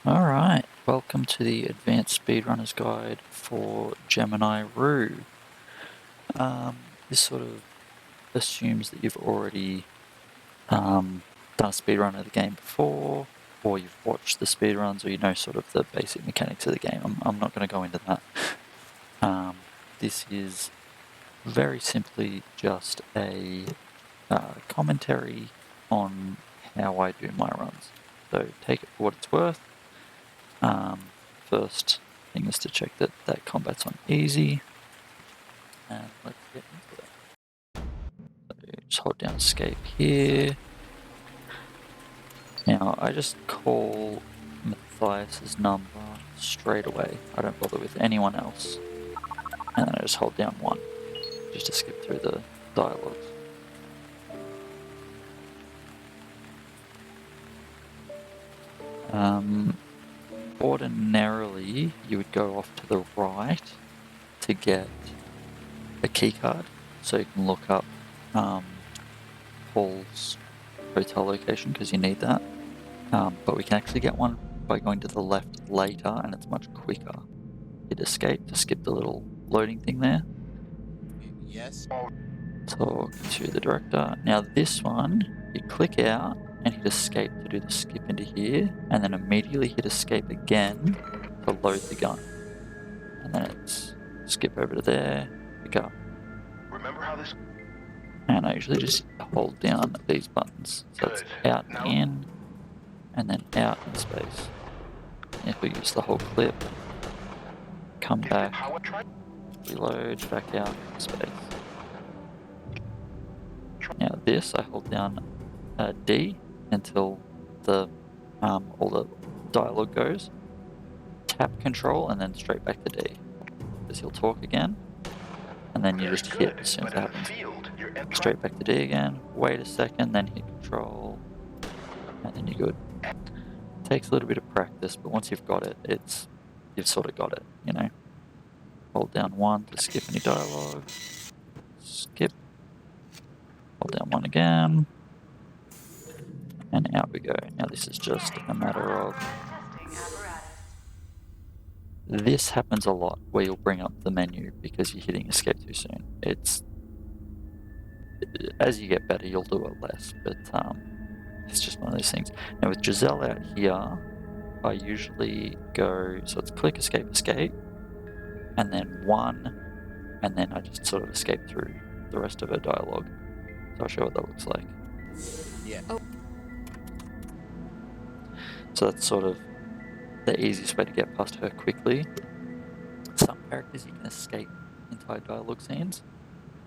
Alright, welcome to the Advanced Speedrunners Guide for Gemini Rue. This sort of assumes that you've already done a speedrun of the game before, or you've watched the speedruns, or you know sort of the basic mechanics of the game. I'm not going to go into that. This is very simply just a commentary on how I do my runs. So take it for what it's worth. First thing is to check that combat's on easy, and let's get into it. So just hold down escape here. Now I just call Matthias's number straight away. I don't bother with anyone else, and then I just hold down 1 just to skip through the dialogues. Ordinarily, you would go off to the right to get a keycard, so you can look up Paul's hotel location because you need that. But we can actually get one by going to the left later, and it's much quicker. Hit escape to skip the little loading thing there. Yes. Talk to the director. Now this one, you click out and hit escape to do the skip into here, and then immediately hit escape again to load the gun. And then it's skip over to there, pick up. Remember how this? And I usually just hold down these buttons. So it's out and in, and then out in space. If we use the whole clip, come back, reload, back out in space. Now this, I hold down D until the all the dialogue goes. Tap control and then straight back to D, because he'll talk again, and then you just hit as soon as that happens. Straight back to D again. Wait a second, then hit control, and then you're good. Takes a little bit of practice, but once you've got it, you've sort of got it, you know. Hold down 1 to skip any dialogue. Skip. Hold down 1 again. And out we go. Now this is just a matter of... This happens a lot, where you'll bring up the menu because you're hitting escape too soon. As you get better, you'll do it less, but it's just one of those things. Now with Giselle out here, I usually go, so it's click, escape, escape, and then 1, and then I just sort of escape through the rest of her dialogue. So I'll show what that looks like. Yeah. Oh. So that's sort of the easiest way to get past her quickly. Some characters you can escape entire dialogue scenes.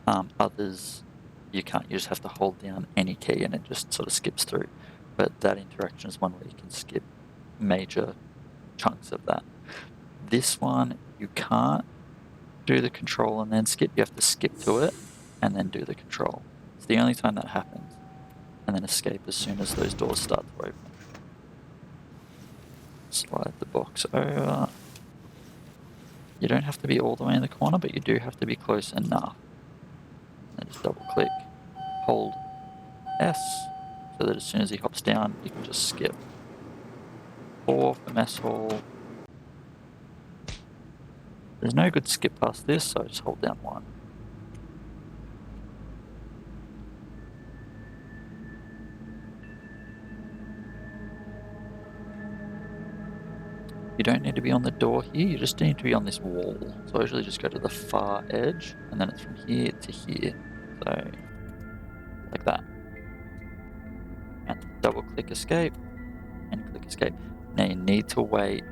Others you can't. You just have to hold down any key and it just sort of skips through. But that interaction is one where you can skip major chunks of that. This one, you can't do the control and then skip. You have to skip to it and then do the control. It's the only time that happens. And then escape as soon as those doors start to open. Slide the box over. You don't have to be all the way in the corner, but you do have to be close enough. And just double click, hold S, so that as soon as he hops down, you can just skip. 4 for mess hall. There's no good skip past this, so I just hold down 1. You don't need to be on the door here, you just need to be on this wall. So I usually just go to the far edge, and then it's from here to here. So, like that. And double click escape, and click escape. Now you need to wait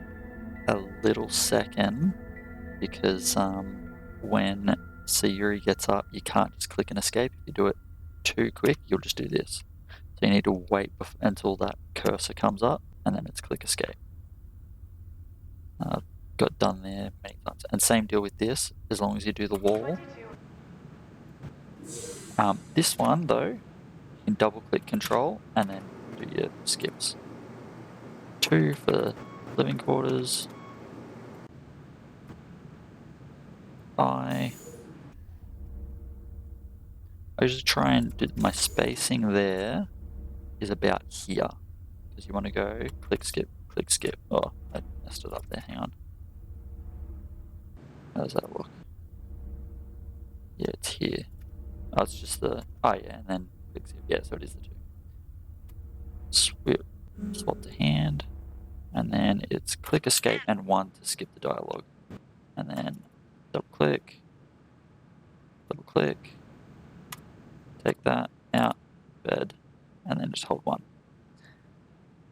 a little second, because when Sayuri gets up, you can't just click and escape. If you do it too quick, you'll just do this. So you need to wait until that cursor comes up, and then it's click escape. Got done there many times. And same deal with this, as long as you do the wall. This one though, you can double click control and then do your skips. 2 for living quarters. I usually try and do my spacing there is about here. Because you want to go click skip, click skip. Oh, I messed it up there. Hang on. How does that look? Yeah, it's here. Oh, it's just the... Oh, yeah, and then click skip. Yeah, so it is the 2. Swap to hand. And then it's click escape and 1 to skip the dialogue. And then double click, take that out, bed, and then just hold 1.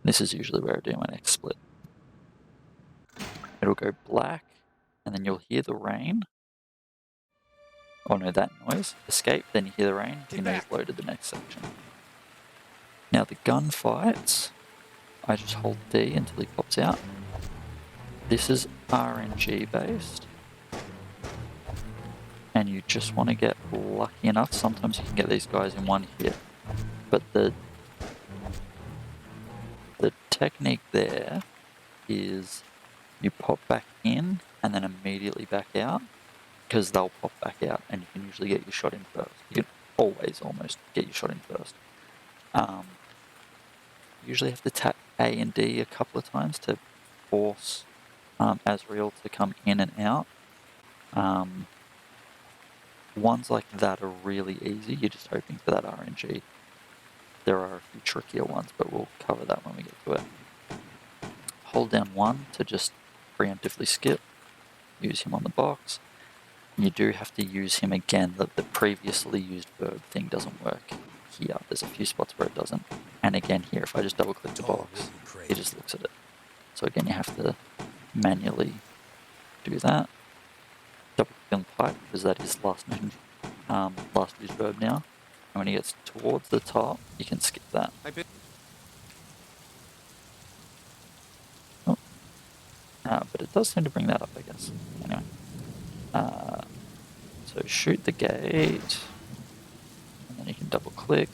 This is usually where I do my next split. It'll go black, and then you'll hear the rain. Oh no, that noise. Escape, then you hear the rain, you know you've loaded the next section. Now the gunfights, I just hold D until he pops out. This is RNG based. And you just want to get lucky enough. Sometimes you can get these guys in one hit. But the technique there is you pop back in and then immediately back out, because they'll pop back out and you can usually get your shot in first. You can always almost get your shot in first. You usually have to tap A and D a couple of times to force Azrael to come in and out. Ones like that are really easy. You're just hoping for that RNG. There are a few trickier ones, but we'll cover that when we get to it. Hold down 1 to just preemptively skip. Use him on the box. You do have to use him again. The previously used verb thing doesn't work here. There's a few spots where it doesn't. And again here, if I just double click the box, it just looks at it. So again, you have to manually do that. Double click on the pipe, because that is last used verb now. And when he gets towards the top, you can skip that. Oh. But it does seem to bring that up, I guess. Anyway. So shoot the gate, and then you can double click.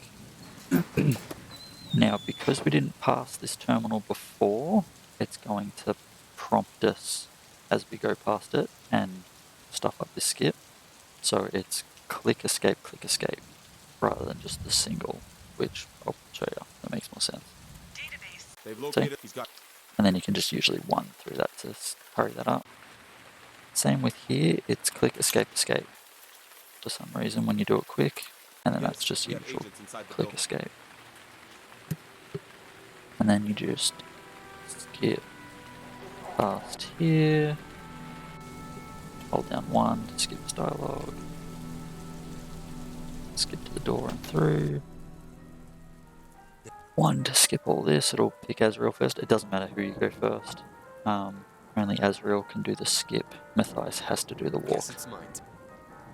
Now, because we didn't pass this terminal before, it's going to prompt us as we go past it and stuff up this skip. So it's click escape, rather than just the single, which I'll show you. That makes more sense. They've located. He's got. And then you can just usually 1 through that to hurry that up. Same with here, it's click escape. For some reason, when you do it quick, and then that's just usual click escape. And then you just skip past here, hold down 1 to skip this dialogue, skip to the door and through, 1 to skip all this. It'll pick Azrael first. It doesn't matter who you go first. Only Azrael can do the skip. Matthias has to do the walk.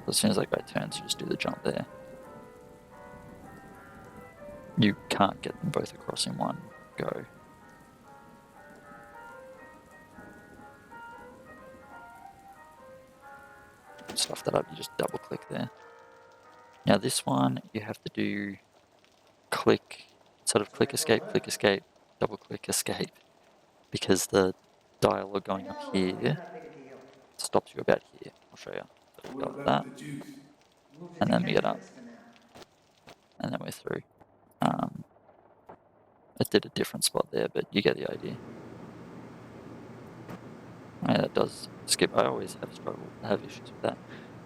As soon as that guy turns, you just do the jump there. You can't get them both across in one go. Stuff that up, you just double click there. Now this one, you have to do click, instead of click escape, double click escape. Because the dialogue going up here stops you about here. I'll show you. So we go like that, and then we get up, and then we're through. It did a different spot there, but you get the idea. Yeah, that does skip. I always have issues with that.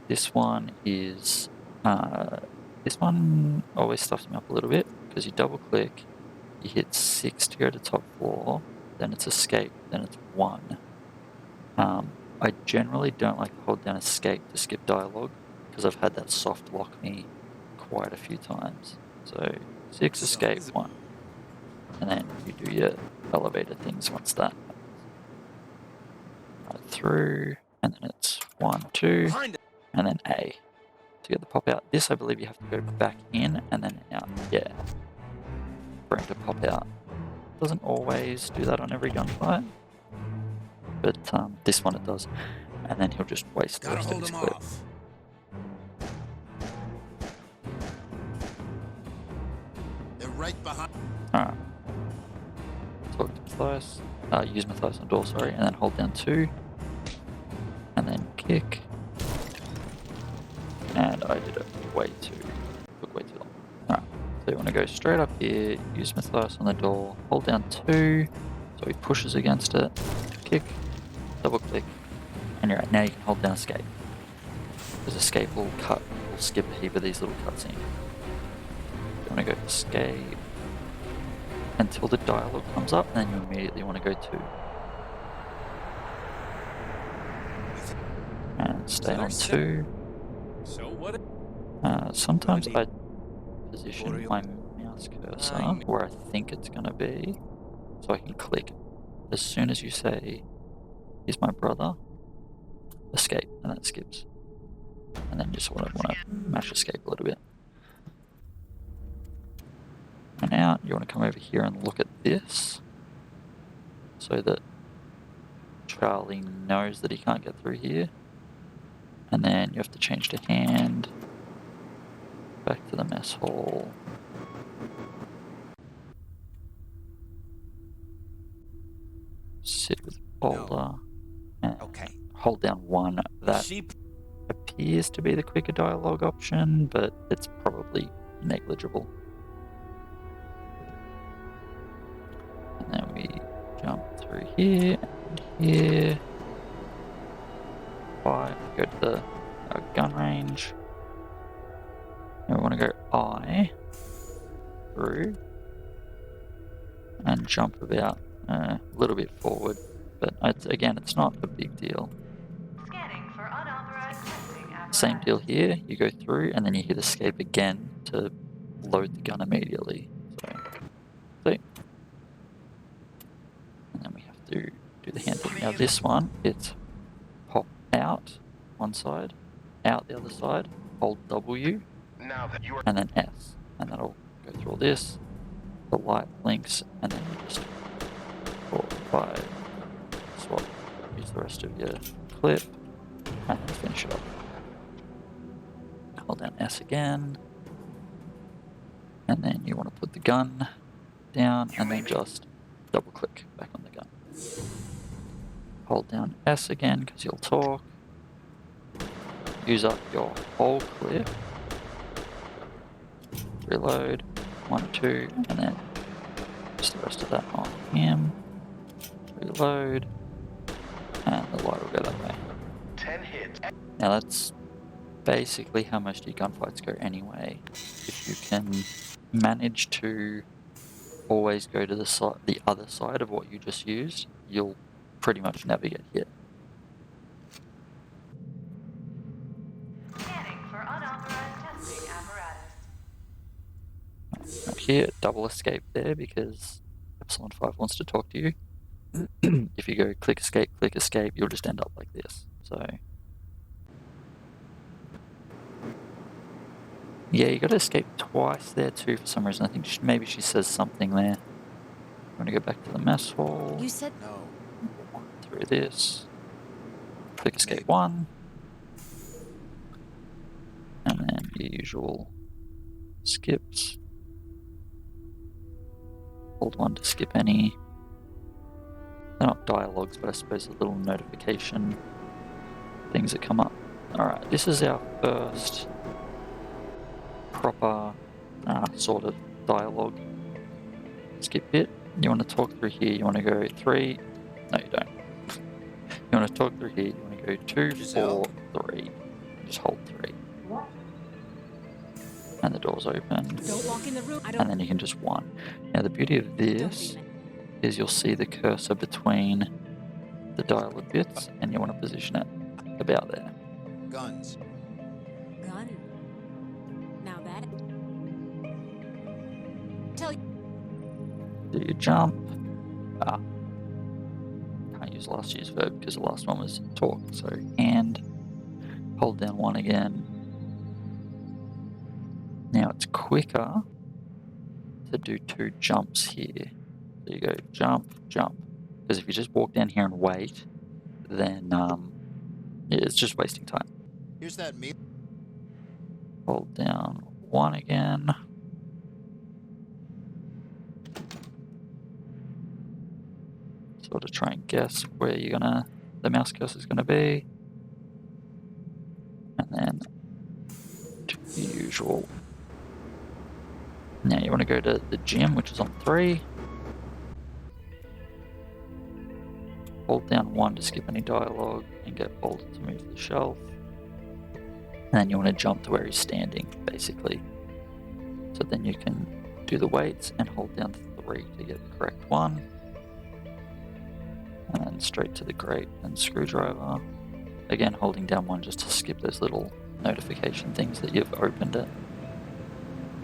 This one is, this one always stuffs me up a little bit, because you double click, you hit 6 to go to top floor, then it's escape, then it's 1. I generally don't like to hold down escape to skip dialogue, because I've had that soft lock me quite a few times. So 6 escape, 1. And then you do your elevator things once that happens. Right through, and then it's 1, 2, and then A to get the pop out. This I believe you have to go back in and then out. Yeah. For him to pop out. Doesn't always do that on every gunfight, but this one it does. And then he'll just waste the rest of his clip. They're right behind. Alright. Talk to Matthias. Use Matthias on the door, sorry, and then hold down 2. And then kick. And I did it took way too long. Alright. So you want to go straight up here, use Matthias on the door, hold down 2, So he pushes against it, kick, double click, and you're right. Now you can hold down escape. Because escape will skip a heap of these little cutscenes. You want to go escape until the dialogue comes up, and then you immediately want to go to and stay on 2. So what? Sometimes I position my mouse cursor where I think it's going to be, so I can click as soon as you say, "He's my brother," escape, and that skips. And then just want to mash escape a little bit. And now you want to come over here and look at this, so that Charlie knows that he can't get through here. And then you have to change to hand, back to the mess hall. Sit with Boulder and hold down 1. That appears to be the quicker dialogue option, but it's probably negligible. And then we jump through here and here. 5, go to the gun range. And we want to go I through and jump about a little bit forward, but it's not a big deal. Scanning for unauthorized testing apparatus. Same deal here, you go through and then you hit escape again to load the gun immediately. So, see? And then we have to do the hand thing. Now this one, it's pop out one side, out the other side, hold W, and then S. And that'll go through all this. The light blinks, and then you just 4, 5, swap, use the rest of your clip, and then finish it up. Hold down S again, and then you want to put the gun down, and then just double click back on the gun. Hold down S again, because you'll talk. Use up your whole clip. Reload, 1, 2, and then just the rest of that on him. Reload, and the light will go that way. 10 hits. Now that's basically how most of your gunfights go anyway. If you can manage to always go to the other side of what you just used, you'll pretty much never get hit. Scanning for unauthorized testing apparatus. Right here, double escape there because Epsilon 5 wants to talk to you. If you go click escape, you'll just end up like this. So yeah, you got to escape twice there too for some reason. I think maybe she says something there. I'm going to go back to the mess hall. You said No. Through this. Click escape 1. And then your usual skips. Hold 1 to skip any. They're not dialogues, but I suppose the little notification things that come up. Alright, this is our first proper sort of dialogue skip bit. You want to talk through here, you want to go 3. No, you don't. You want to talk through here, you want to go 2, Giselle? 4, 3. Just hold 3. And the door's open. don't walk in the room. I don't. And then you can just 1. Now the beauty of this is you'll see the cursor between the dialogue bits, and you want to position it about there. Guns. Gun. Now that. Tell you. Do you jump? Can't use last year's verb because the last one was talk. So hand, hold down 1 again. Now it's quicker to do 2 jumps here. So you go jump, jump. Because if you just walk down here and wait, then it's just wasting time. Here's that meal. Hold down 1 again. Sort of try and guess where the mouse cursor is gonna be. And then do the usual. Now you want to go to the gym, which is on 3. hold down 1 to skip any dialogue and get bolt to move the shelf. And then you want to jump to where he's standing, basically. So then you can do the weights and hold down 3 to get the correct one. And then straight to the grate and screwdriver. Again, holding down 1 just to skip those little notification things that you've opened it.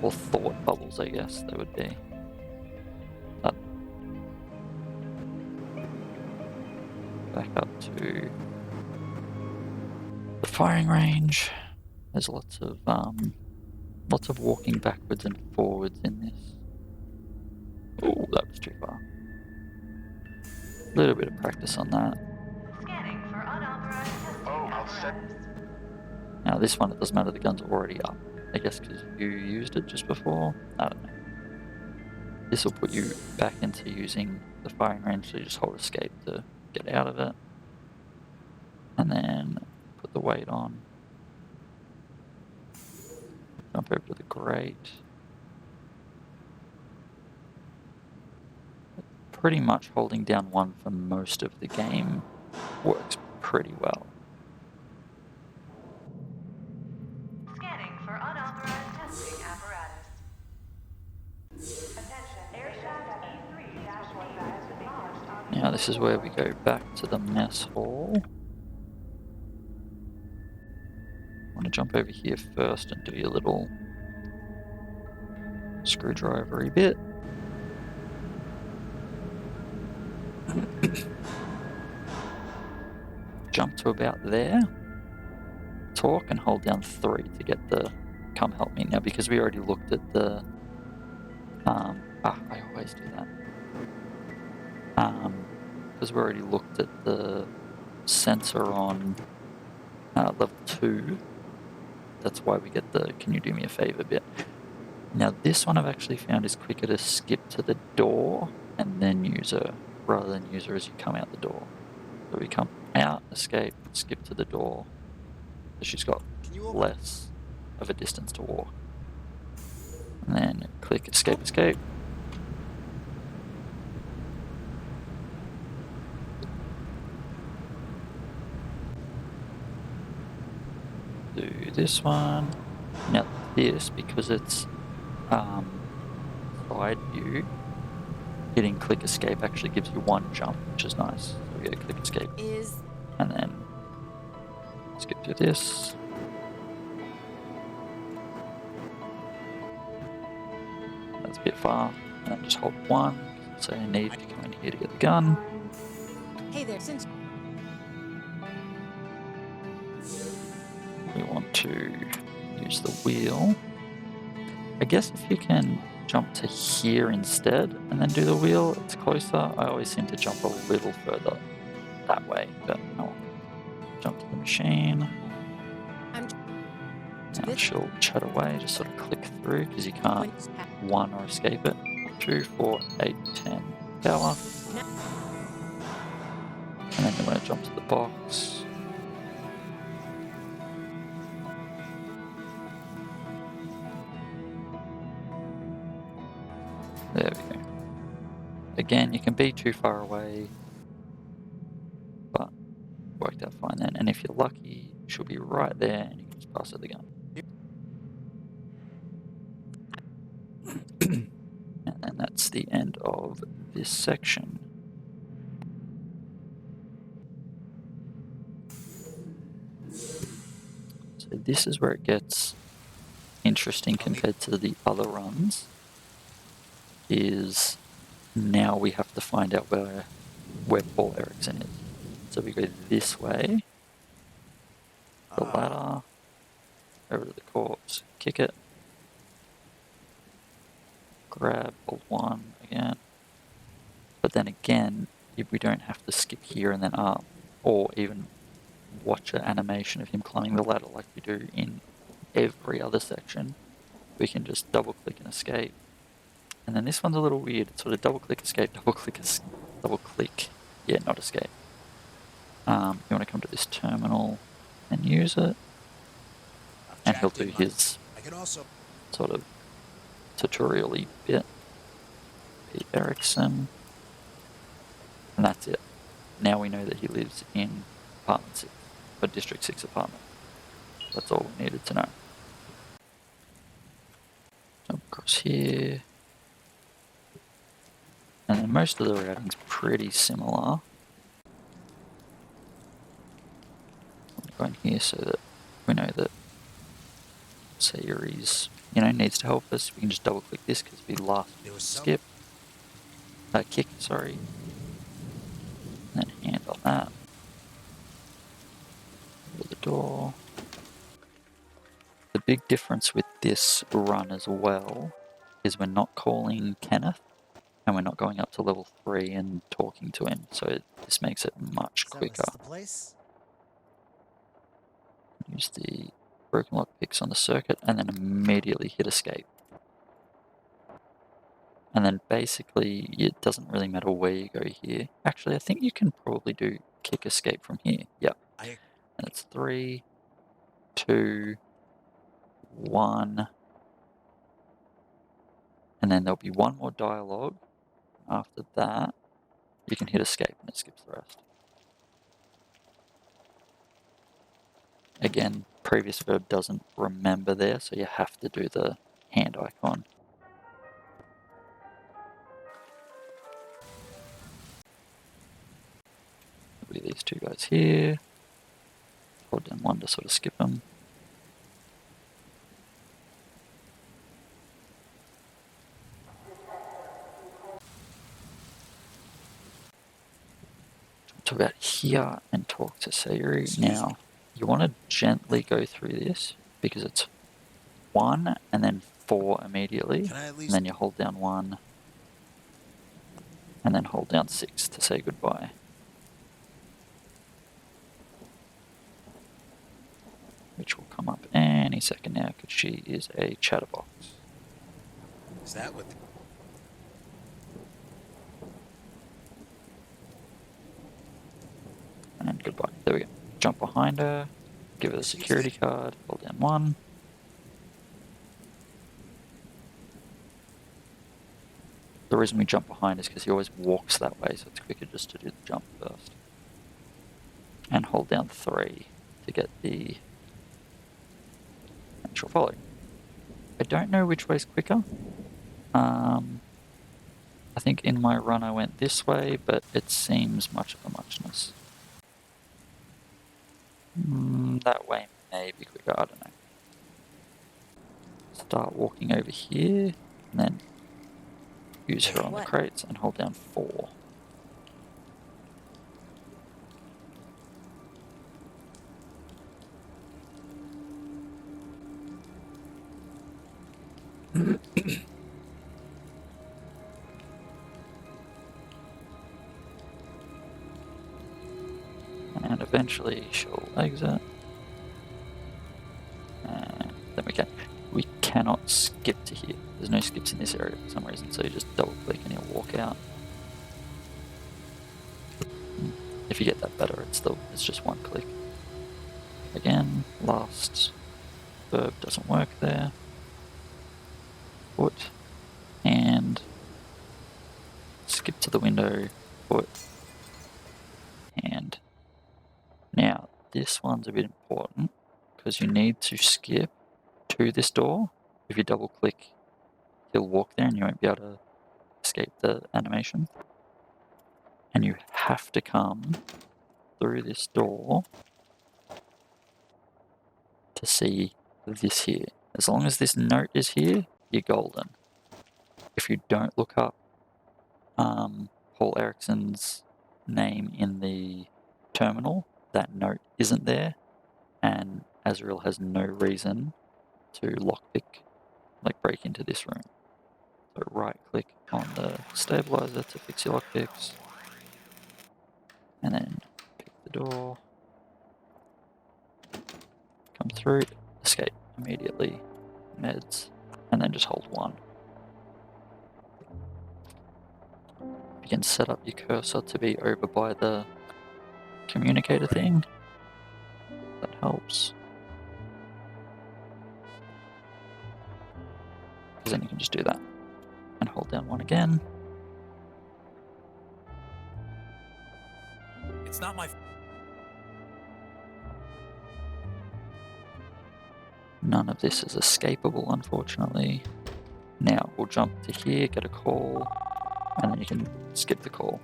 Or thought bubbles, I guess they would be. But back up to the firing range. There's lots of walking backwards and forwards in this. Oh, that was too far. A little bit of practice on that. Scanning for unauthorized testing apparatus. Now this one, it doesn't matter, the gun's already up. I guess because you used it just before? I don't know. This will put you back into using the firing range, so you just hold escape to get out of it. And then put the weight on. Jump over to the grate. Pretty much holding down 1 for most of the game works pretty well. Scanning for unauthorized testing apparatus. Attention, air shaft E3-1 has been launched. Now this is where we go back to the mess hall. I want to jump over here first and do your little screwdrivery bit. Jump to about there. Talk and hold down 3 to get the come help me. Now because we already looked at the I always do that. Because we already looked at the sensor on level 2. That's why we get the can you do me a favor bit. Now this one I've actually found is quicker to skip to the door and then use her rather than use her as you come out the door. So we come out, escape, skip to the door. So she's got less of a distance to walk. And then click escape, escape. Do this one. Now this, because it's side view, hitting click escape actually gives you 1 jump, which is nice. So we get click escape. And then skip to this. That's a bit far. And then just hold 1. So you need to come in here to get the gun. Hey there, since We want to use the wheel. I guess if you can jump to here instead and then do the wheel, it's closer. I always seem to jump a little further that way, but no. Jump to the machine. And she'll chat away, just sort of click through because you can't 1 or escape it. 2, 4, 8, 10. Power. And then you want to jump to the box. There we go. Again, you can be too far away, but worked out fine then. And if you're lucky, she'll be right there and you can just pass her the gun. And that's the end of this section. So this is where it gets interesting compared to the other runs. Is now we have to find out where Paul Erickson is. So we go this way, the ladder, over to the corpse, kick it, grab, hold 1 again. But then again, we don't have to skip here and then up, or even watch an animation of him climbing the ladder like we do in every other section. We can just double click and escape. And then this one's a little weird. It's sort of double click, escape, double click. Yeah, not escape. You want to come to this terminal and use it. And he'll do his sort of tutorial-y bit. Pete Erickson. And that's it. now we know that he lives in apartment 6, or District 6 apartment. That's all we needed to know. Jump across here. And then most of the routing's pretty similar. I'm going to go in here so that we know that Sayuri's, needs to help us. We can just double click this because it'll be last There was skip. Kick, sorry. And then hand on that. Over the door. The big difference with this run as well is we're not calling Kenneth and we're not going up to level 3 and talking to him, so this makes it much So quicker. is this the place? Use the broken lock picks on the circuit and then immediately hit escape. And then basically it doesn't really matter where you go here. Actually, I think you can probably do kick escape from here. Yep. And it's 3, 2, 1. And then there'll be one more dialogue. After that, you can hit escape and it skips the rest. Again, previous verb doesn't remember there, so you have to do the hand icon. There'll be these two guys here. Hold down 1 to sort of skip them. To about here and talk to Sayuri. Now, you want to gently go through this because it's 1 and then 4 immediately. And then you hold down 1 and then hold down 6 to say goodbye. Which will come up any second now because she is a chatterbox. Is that what? And goodbye. There we go. Jump behind her, give her the security card, hold down 1. The reason we jump behind is because he always walks that way, so it's quicker just to do the jump first. And hold down 3 to get the actual follow. I don't know which way's quicker. I think in my run I went this way, but it seems much of a muchness. That way may be quicker, I don't know. Start walking over here, and then use her on the crates and hold down 4. And eventually she'll exit. And then we cannot skip to here. There's no skips in this area for some reason, so you just double click and you'll walk out. If you get that better, it's just 1 click. Again, last verb doesn't work there. Foot and skip to the window, foot, hand. Now, this one's a bit important because you need to skip to this door. If you double click, he'll walk there and you won't be able to escape the animation. And you have to come through this door to see this here. As long as this note is here, you're golden. If you don't look up Paul Erickson's name in the terminal, that note isn't there, and Azrael has no reason to lockpick, like break into this room. So right click on the stabilizer to fix your lockpicks, and then pick the door, come through, escape immediately, meds, and then just hold 1. You can set up your cursor to be over by the communicator thing. That helps. Because then you can just do that. And hold down 1 again. It's not my. None of this is escapable, unfortunately. Now we'll jump to here, get a call, and then you can skip the call.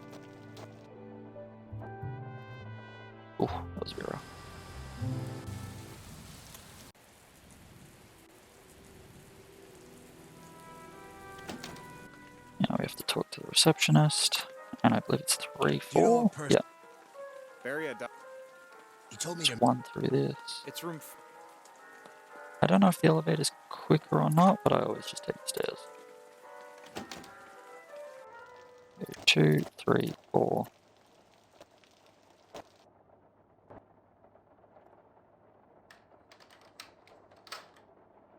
Ooh, that was a bit rough. Now we have to talk to the receptionist, and I believe it's 3, 4. Yeah, Barry, You told me it's to. 1 through this. it's room. I don't know if the elevator's quicker or not, but I always just take the stairs. 2, 3, 4.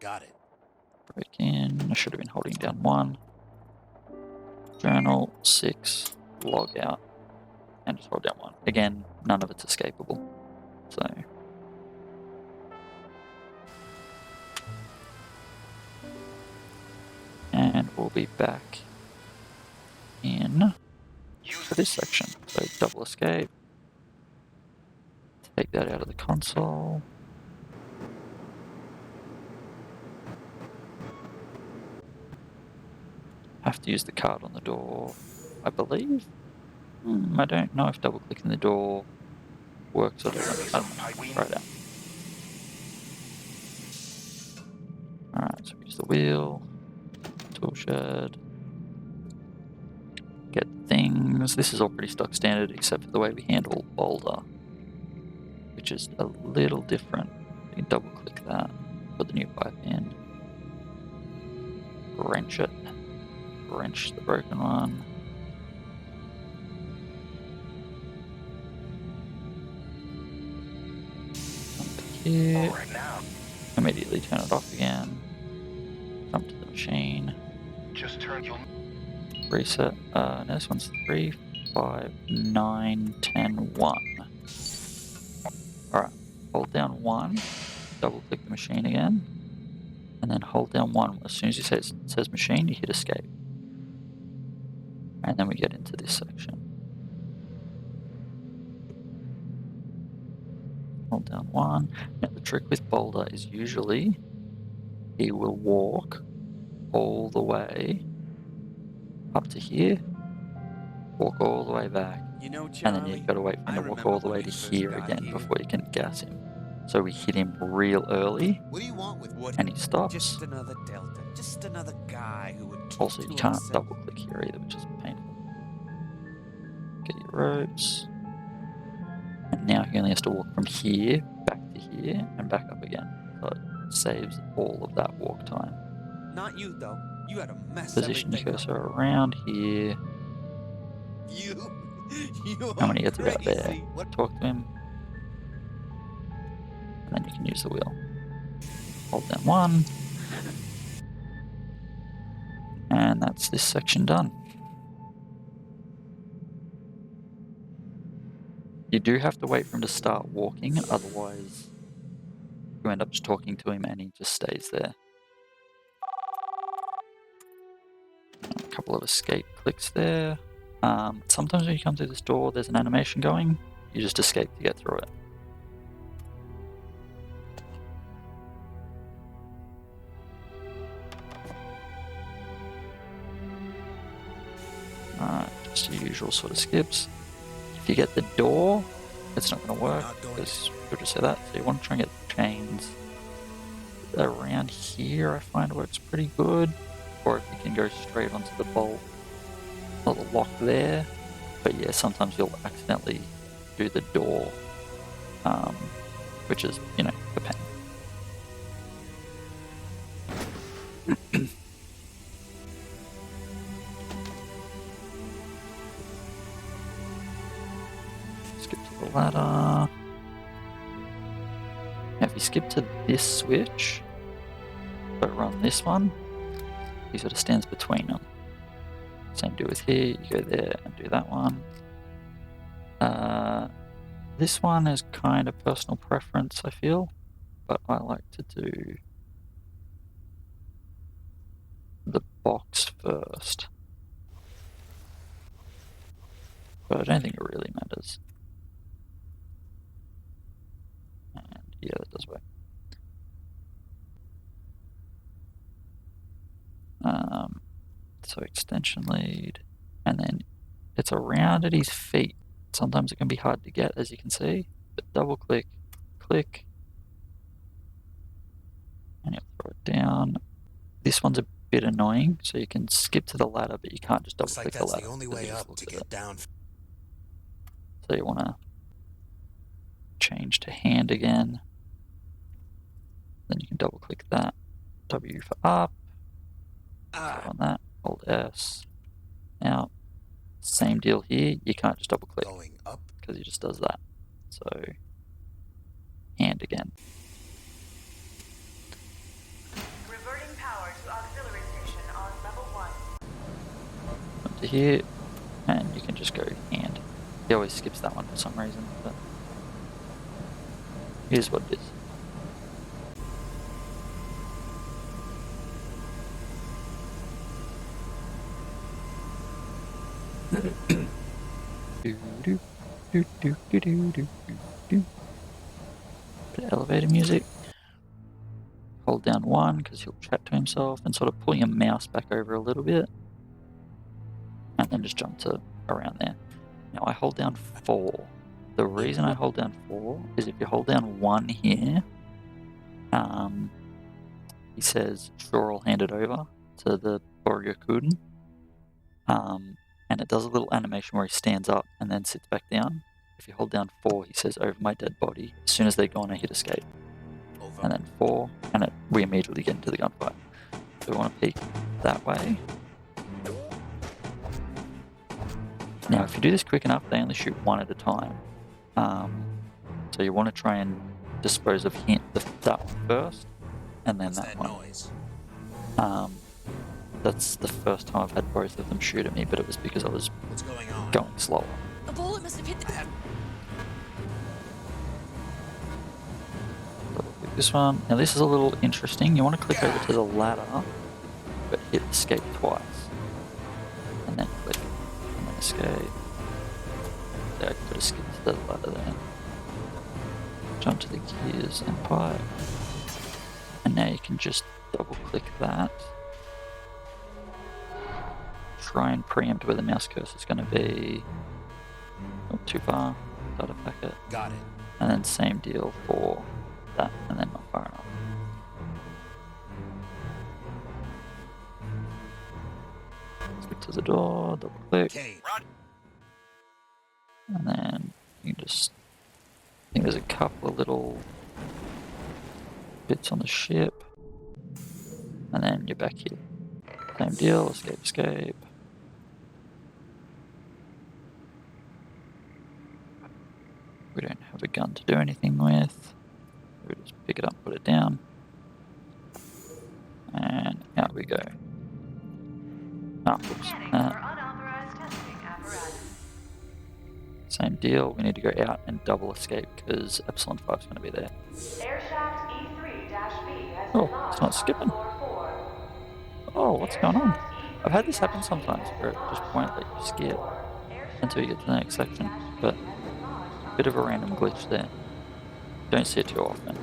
Got it. Break in. I should have been holding down 1. Journal 6. Log out. And just hold down 1. Again, none of it's escapable. So. And we'll be back in for this section. So double escape. Take that out of the console. Have to use the card on the door, I believe. I don't know if double clicking the door works or doesn't. I don't know. Try it out. Alright, so we use the wheel, tool shed, get things. This is all pretty stock standard except for the way we handle boulder, which is a little different. You can double click that, put the new pipe in, wrench it, wrench the broken one. Here, immediately turn it off again. Jump to the machine. Just turn your. Reset. No, this one's 3, 5, 9, 10, 1. Alright, hold down 1, double click the machine again, and then hold down 1. As soon as it says machine, you hit escape. And then we get into this section. Hold down 1. Now the trick with Boulder is usually he will walk all the way up to here, walk all the way back, You know, and Charlie. then you've got to wait for him I to walk remember all the when way we to first here got again here. before you can gas him. So we hit him real early, What do you want with what? and he stops. Just another Delta. Just another guy who would. Keep Also, to you can't himself. double click here either, which is painful. Get your ropes. And now he only has to walk from here, back to here, and back up again. So it saves all of that walk time. Not you though. You had a mess. Position your everything cursor around here. up. You. How are many gets about there? crazy. What? Talk to him. And then you can use the wheel. Hold down 1. And that's this section done. You do have to wait for him to start walking, otherwise you end up just talking to him and he just stays there. A couple of escape clicks there. Sometimes when you come through this door, there's an animation going. You just escape to get through it. Alright, just your usual sort of skips. If you get the door, it's not going to work Not going because you'll just say that. So you want to try and get the chains around here. I find works pretty good. Or if you can go straight onto the bolt or the lock there. But yeah, sometimes you'll accidentally do the door, which is, you know, a pain. Skip to the ladder. Now, if you skip to this switch, but run this one, he sort of stands between them. Same do with here, you go there and do that one. This one is kind of personal preference, I feel, but I like to do the box first. But I don't think it really matters. Yeah, that does work. So extension lead, and then it's around at his feet. Sometimes it can be hard to get, as you can see, but double click, click, and you'll throw it down. This one's a bit annoying, so you can skip to the ladder, but you can't just double Looks click like the that's ladder. the only because it way just up looks to at get it. down. So you want to change to hand again. Then you can double click that. W for up. Click on that. Hold S. Now, same deal here. You can't just double click Going up. because he just does that. So, hand again. Reverting power to auxiliary station on level 1. Come to here, and you can just go hand. He always skips that one for some reason, but here's what it is. Bit of elevator music. Hold down 1 because he'll chat to himself, and sort of pull your mouse back over a little bit, and then just jump to around there. Now I hold down 4. The reason I hold down 4 is if you hold down 1 here, he says, sure, I'll hand it over to the Borgyakuden. And it does a little animation where he stands up and then sits back down. If you hold down 4, he says, over my dead body. As soon as they're gone, I hit escape. Over. And then 4, and we immediately get into the gunfight. So we want to peek that way. Now, if you do this quick enough, they only shoot 1 at a time. So you want to try and dispose of that one first, and then What's that that one. noise? That's the first time I've had both of them shoot at me, but it was because I was What's going on? going slower. A bullet must have hit the. Double click this one. Now this is a little interesting. You want to click over to the ladder, but hit escape twice. And then click, and then escape. There, I could have skipped the ladder there. Jump to the gears and pipe. And now you can just double click that. Try and preempt where the mouse cursor is going to be. Not too far. Data packet. Got it. And then same deal for that, and then not far enough. Click to the door, double click, Okay. and then you can just. I think there's a couple of little bits on the ship, and then you're back here. Same deal, escape, escape. We don't have a gun to do anything with. We just pick it up, put it down, and out we go. Ah, whoops. Scanning for unauthorized testing apparatus. Same deal. We need to go out and double escape because Epsilon 5 is going to be there. Air shaft E3-B has Oh, been it's lodged not on skipping. floor 4. Oh, what's going on? Air shaft I've had this happen E3-B sometimes has where it been just lodged won't on let you floor skip 4. Air until you get to the next section, but a bit of a random glitch there. Don't see it too often.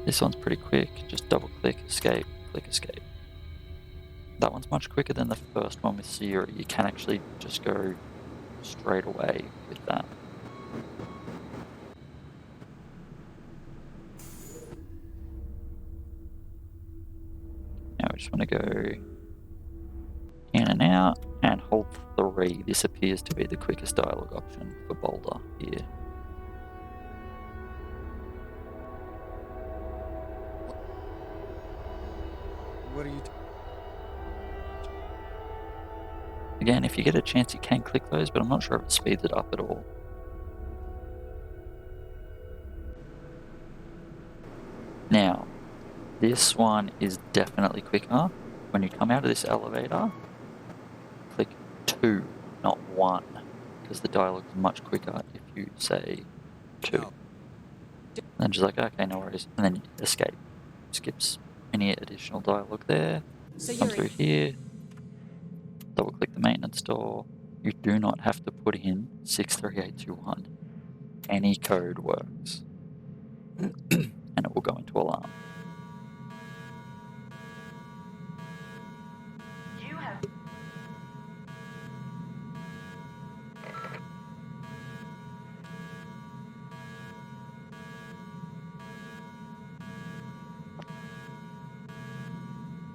This one's pretty quick. Just double click, escape, click escape. That one's much quicker than the first one with Siri. You can actually just go straight away with that. Now we just want to go in and out and hold 3. This appears to be the quickest dialogue option for Boulder here. What are you? Again, if you get a chance, you can click those, but I'm not sure if it speeds it up at all. Now, this one is definitely quicker. When you come out of this elevator, click 2, not 1, because the dialogue is much quicker if you say 2. No. And then just like, okay, no worries, and then escape. Skips any additional dialogue there. So Come you're through here, double click the maintenance door. You do not have to put in 63821. any code works. And it will go into alarm. You have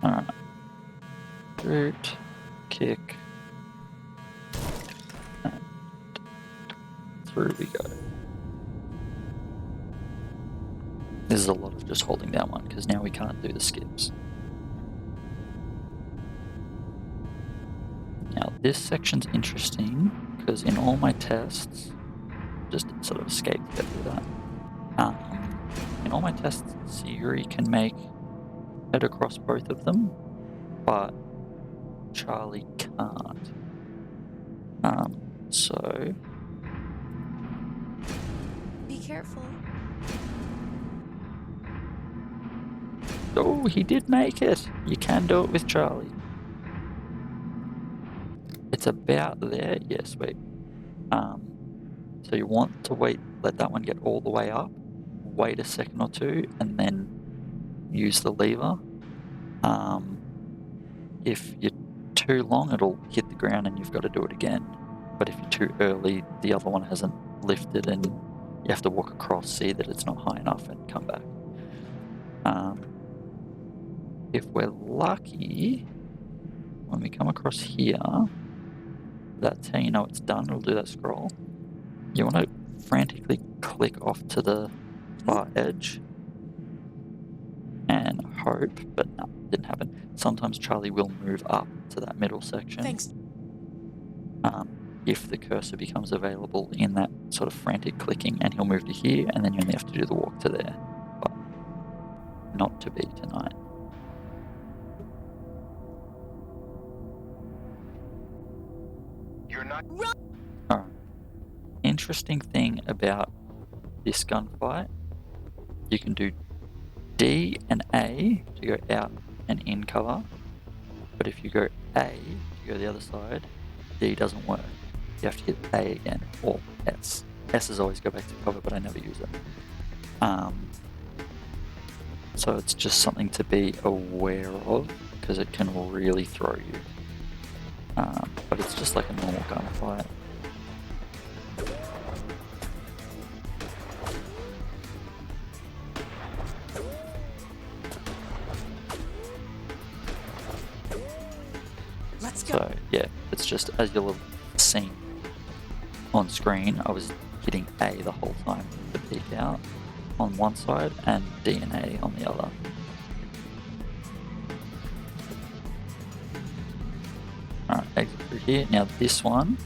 Alright. Root, kick, and through we go. This is a lot of just holding down one, because now we can't do the skips. Now this section's interesting, because in all my tests, just sort of escape to get through that. In all my tests, Siri can make it across both of them, but Charlie can't. So Be careful. oh, he did make it. You can do it with Charlie. It's about there. Yes, wait. So you want to wait, let that one get all the way up, wait a second or two, and then use the lever. If you're too long, it'll hit the ground and you've got to do it again. But if you're too early, the other one hasn't lifted and you have to walk across, see that it's not high enough, and come back. If we're lucky, when we come across here, that's how you know it's done. It'll do that scroll. You want to frantically click off to the far edge and hope, but no, didn't happen. Sometimes Charlie will move up to that middle section. Thanks. If the cursor becomes available in that sort of frantic clicking, and he'll move to here, and then you only have to do the walk to there. But not to be tonight. You're not. Alright. Interesting thing about this gunfight, you can do D and A to go out and in cover, but if you go A to go the other side, D doesn't work. You have to hit A again, or S. S is always go back to cover, but I never use it. So it's just something to be aware of, because it can really throw you. But it's just like a normal gunfight. Let's go. So yeah, it's just as you'll have seen on screen, I was hitting A the whole time to peek out on one side and D and A on the other. Alright, exit through here. Now this one,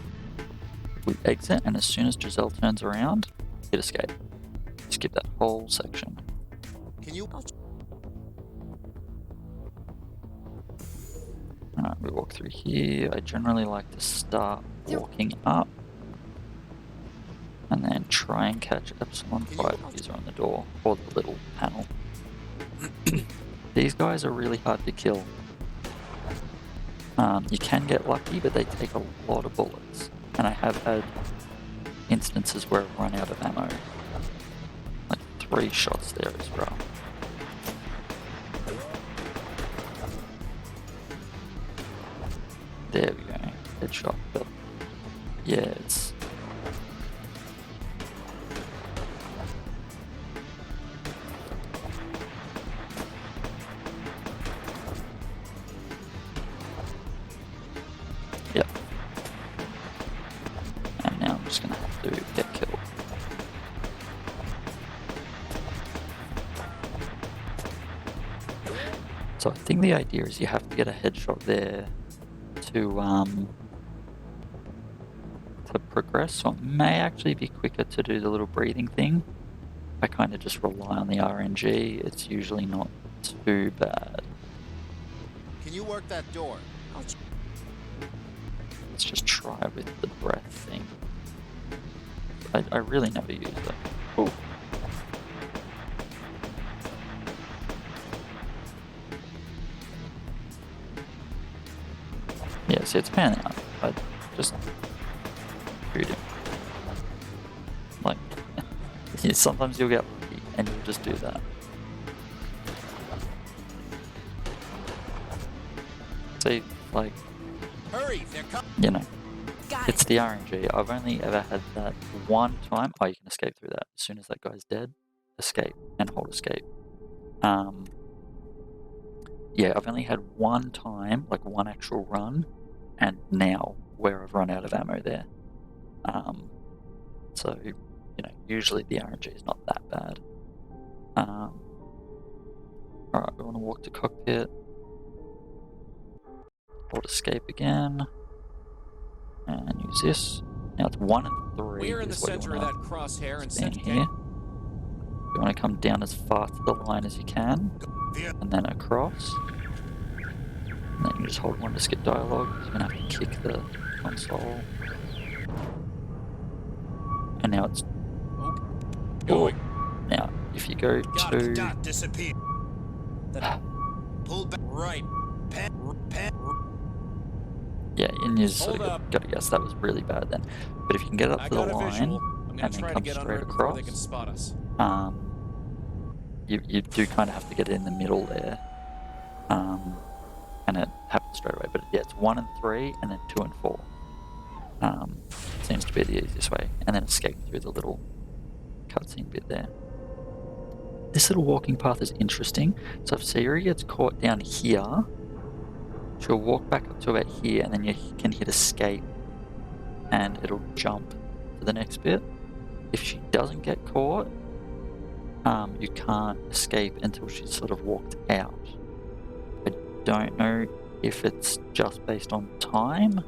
we exit, and as soon as Giselle turns around, hit escape. Skip that whole section. Can you? Alright, we walk through here. I generally like to start walking up and then try and catch Epsilon 5 if he's around the door or the little panel. These guys are really hard to kill. You can get lucky, but they take a lot of bullets. And I have had instances where I've run out of ammo. Like 3 shots there as well. There we go. Headshot. But yeah, it's... Yep. And now I'm just gonna have to get killed. So I think the idea is you have to get a headshot there to progress. So it may actually be quicker to do the little breathing thing. I kind of just rely on the RNG. It's usually not too bad. Can you work that door? Let's just try with the breath thing. I really never use it. Ooh. Yeah, see, it's panning out. I just shoot him. Like, Yeah, sometimes you'll get lucky and you'll just do that. See, like, Hurry, they're coming. you know, Got it's it. the RNG. I've only ever had that one time. Oh, you can escape through that. As soon as that guy's dead, escape and hold escape. Yeah, I've only had one time, like one actual run, and now where I've run out of ammo there. So, you know, usually the RNG is not that bad. Alright, we want to walk to cockpit. Hold escape again. And use this. Now it's 1 and 3 We're in the is what you center of want that crosshair and to be in sent here. You want to come down as far to the line as you can. And then across. And then you just hold 1 to skip dialogue. You're going to have to kick the console. And now it's... Going. Now, if you go to... Disappear. Pull back. Right. Pen. Yeah, and you just sort Hold of up. got to guess that was really bad then. But if you can get up I to the got a line visual. I'm gonna and then try to come get under straight it before they across, can spot us. you do kind of have to get in the middle there. And it happens straight away. But yeah, it's 1 and 3 and then 2 and 4. Seems to be the easiest way. And then escape through the little cutscene bit there. This little walking path is interesting. So if Siri gets caught down here, she'll walk back up to about here and then you can hit escape and it'll jump to the next bit. If she doesn't get caught, you can't escape until she's sort of walked out. I don't know if it's just based on time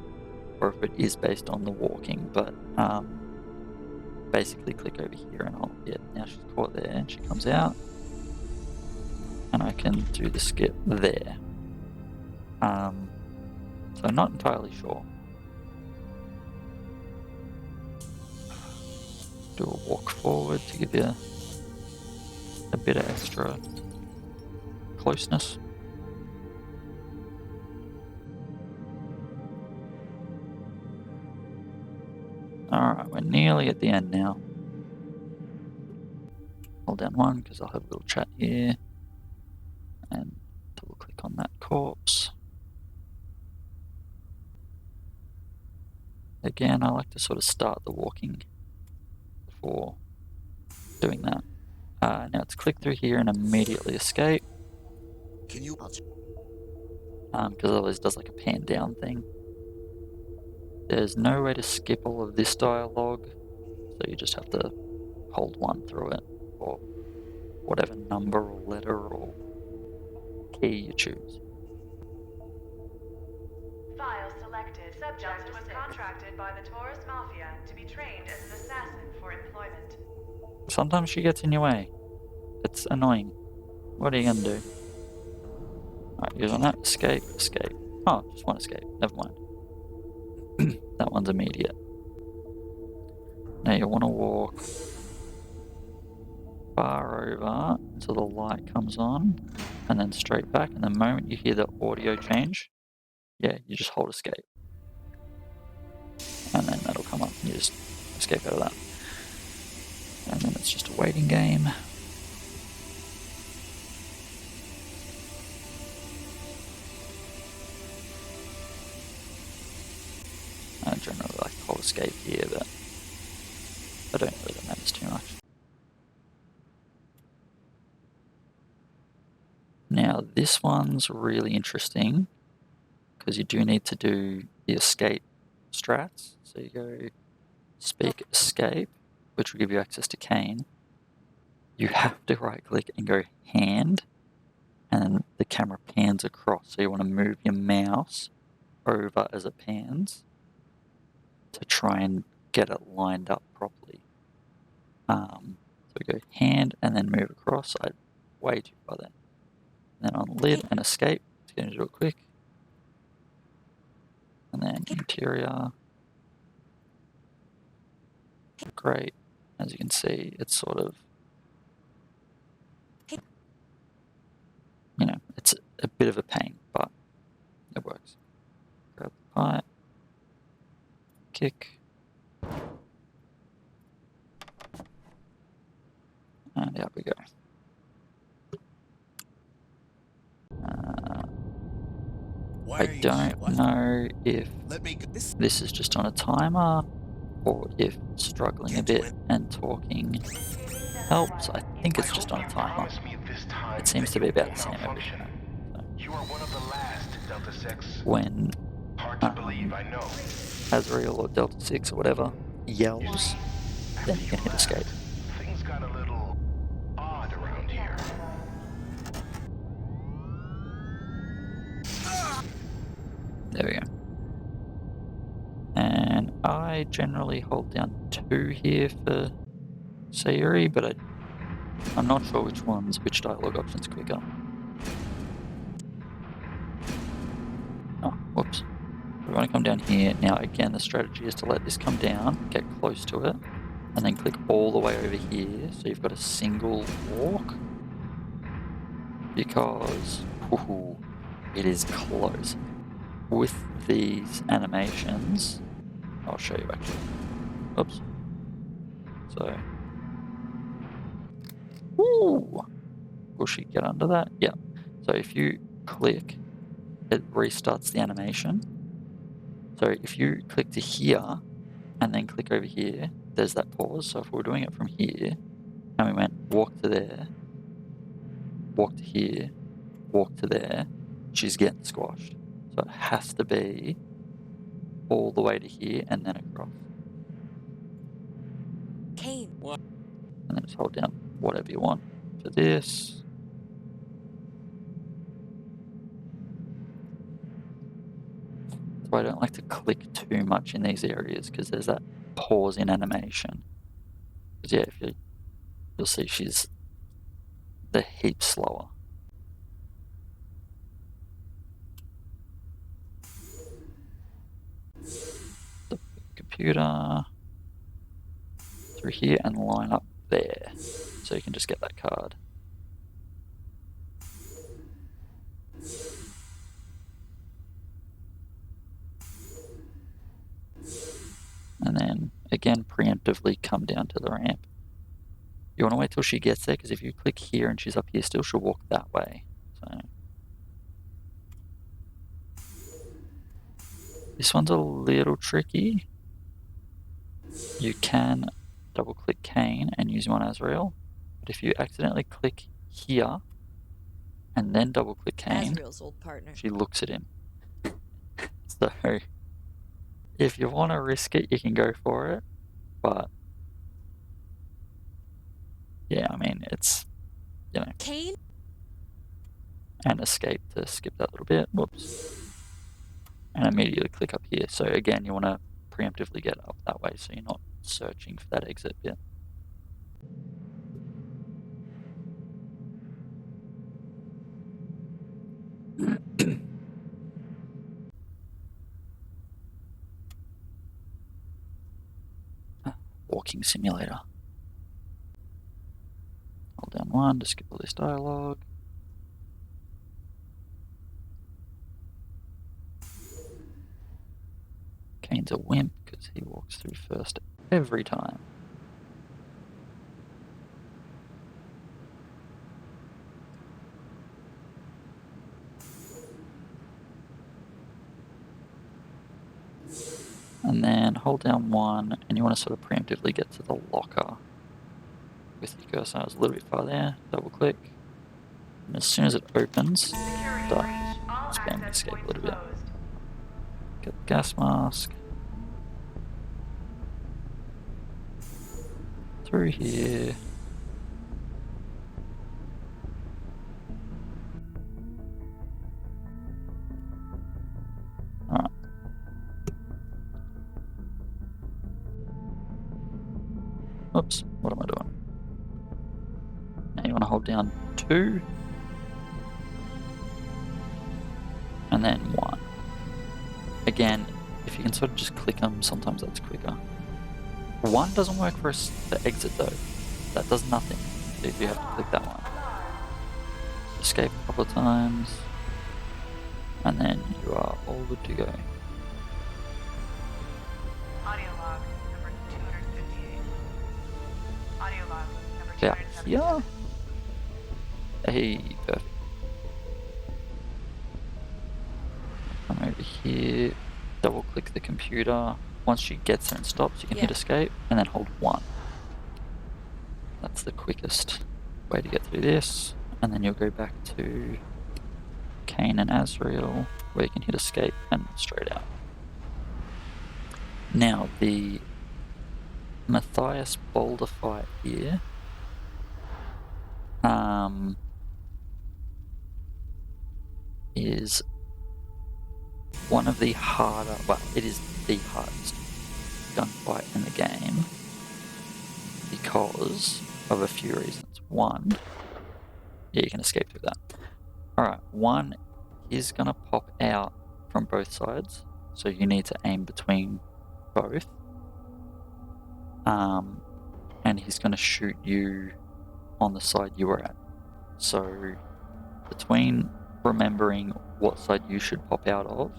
or if it is based on the walking, but basically click over here and now she's caught there and she comes out and I can do the skip there. So I'm not entirely sure. Do a walk forward to give you a bit of extra closeness. Alright, we're nearly at the end now. Hold down 1 because I'll have a little chat here. And double click on that corpse. Again, I like to sort of start the walking before doing that. Now it's click through here and immediately escape. Can you? Because it always does like a pan down thing. There's no way to skip all of this dialogue, so you just have to hold 1 through it, or whatever number or letter or key you choose. File selected. Subject was contracted by the Taurus Mafia to be trained as an assassin for employment. Sometimes she gets in your way. It's annoying. What are you gonna do? Alright, use on that. Escape, escape. Oh, just one escape. Never mind. That one's immediate. Now you want to walk far over until the light comes on, and then straight back. And the moment you hear the audio change, yeah, you just hold escape. And then that'll come up and you just escape out of that. And then it's just a waiting game. I generally like to hold escape here, but I don't really think that matters too much. Now this one's really interesting because you do need to do the escape strats. So you go speak escape, which will give you access to Kane. You have to right click and go hand, and the camera pans across. So you want to move your mouse over as it pans to try and get it lined up properly. So we go hand and then move across. I way too far then. And then on lid and escape. It's going to do it quick. And then interior. Great. As you can see, it's sort of, you know, it's a bit of a pain, but it works. Grab the pipe. Kick. if Let me go. this is just on a timer, or if struggling a Can't do bit it. and talking helps. I think it's just on a timer. It seems to be about the same every time. So You are one of the last, Delta 6. when Hard to believe, I know. Azrael or Delta 6 or whatever yells, then you can hit escape. Things got a little odd around here. There we go. And I generally hold down 2 here for Sayuri, but I'm not sure which dialogue option's quicker. Oh, whoops. We want to come down here. Now again, the strategy is to let this come down, get close to it, and then click all the way over here, so you've got a single walk. Because, woohoo, it is close. With these animations, I'll show you actually. Oops. So, woo! Will she get under that? Yeah. So if you click, it restarts the animation. So if you click to here, and then click over here, there's that pause. So if we're doing it from here, and we went walk to there, walk to here, walk to there, she's getting squashed. So it has to be all the way to here and then across. Kane. And then just hold down whatever you want for this. So I don't like to click too much in these areas because there's that pause in animation. Because yeah, if you'll see she's the heap slower. The computer through here and line up there, so you can just get that card. And then again, preemptively come down to the ramp. You want to wait till she gets there, because if you click here and she's up here still, she'll walk that way. So this one's a little tricky. You can double click Kane and use one Azrael, but if you accidentally click here and then double click Kane, Azrael's old partner. she looks at him. So if you want to risk it, you can go for it, but yeah, I mean, it's, you know, Kane? and escape to skip that little bit. Whoops. And immediately click up here. So again, you want to preemptively get up that way so you're not searching for that exit bit. Walking simulator. Hold down 1 to skip all this dialogue. Kane's a wimp because he walks through first every time. And then hold down 1, and you want to sort of preemptively get to the locker with your cursor. I was a little bit far there. Double click, and as soon as it opens, Security start breach. All spamming access escape a points little bit. closed. Get the gas mask through here. Alright. Oops, what am I doing? Now you want to hold down 2 and then 1. Again, if you can sort of just click them, sometimes that's quicker. 1 doesn't work for us to exit though. That does nothing. So you have to click that one. Escape a couple of times, and then you are all good to go. Audio log number 258. Audio log number Yeah, 277. here. Hey, perfect. Come over here. double click the computer. Once she gets there and stops, you can hit Yeah. escape and then hold 1. That's the quickest way to get through this. And then you'll go back to Cain and Azrael, where you can hit escape and straight out. Now, the Matthias Boulder fight here is one of the harder, well, it is the hardest gunfight in the game because of a few reasons. One, yeah, you can escape through that. Alright, one is going to pop out from both sides, so you need to aim between both. And he's going to shoot you on the side you were at. So, between remembering what side you should pop out of,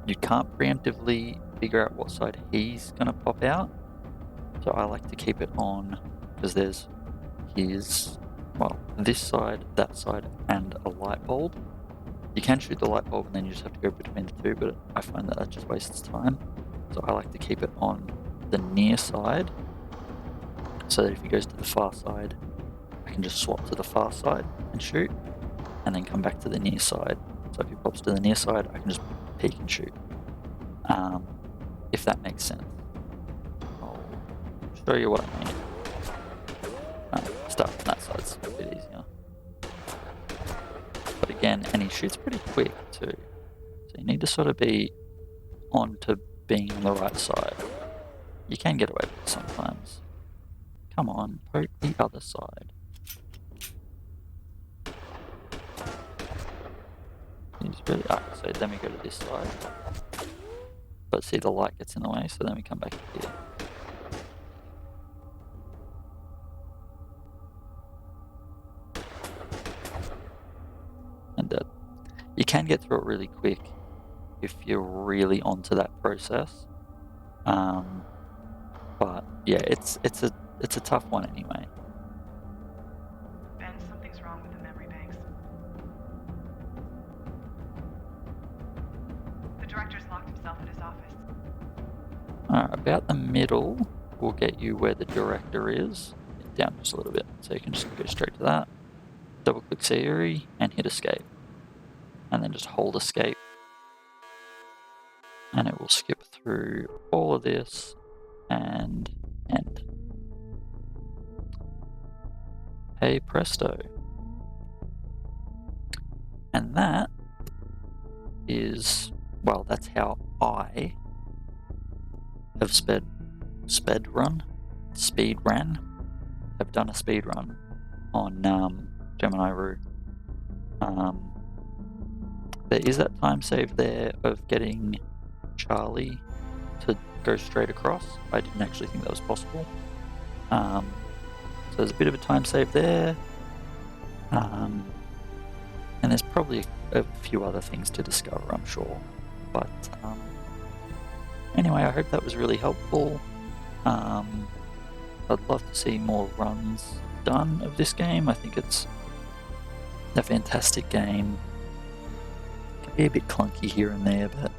you can't preemptively figure out what side he's going to pop out. So I like to keep it on, because there's his, well, this side, that side, and a light bulb. You can shoot the light bulb and then you just have to go between the two, but I find that just wastes time. So I like to keep it on the near side, so that if he goes to the far side, I can just swap to the far side and shoot, and then come back to the near side. So if he pops to the near side, I can just peek and shoot. If that makes sense. I'll show you what I mean. Start from that side, it's a bit easier. But again, and he shoots pretty quick too. So you need to sort of be on to being on the right side. You can get away with it sometimes. Come on, poke the other side. He's really so then we go to this side. But see, the light gets in the way, so then we come back here. And you can get through it really quick if you're really onto that process. But yeah, it's a tough one anyway. Ben, something's wrong with the memory banks. The director's locked himself in his office. About the middle will get you where the director is. Down just a little bit, so you can just go straight to that. Double click Sayuri and hit escape. And then just hold escape. And it will skip through all of this and end. Hey presto. And that is, well, that's how I have speedrun, have done a speedrun on Gemini Rue. There is that time save there of getting Charlie to go straight across. I didn't actually think that was possible. So there's a bit of a time save there. And there's probably a few other things to discover, I'm sure. But anyway, I hope that was really helpful. I'd love to see more runs done of this game. I think it's a fantastic game. It can be a bit clunky here and there, but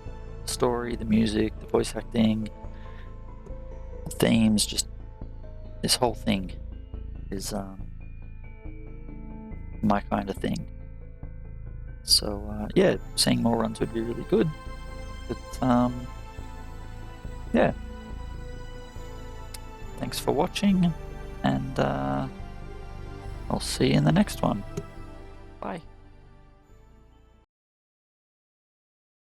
the story, the music, the voice acting, the themes, just this whole thing is my kind of thing. So yeah, seeing more runs would be really good. But yeah, thanks for watching, and I'll see you in the next one. Bye.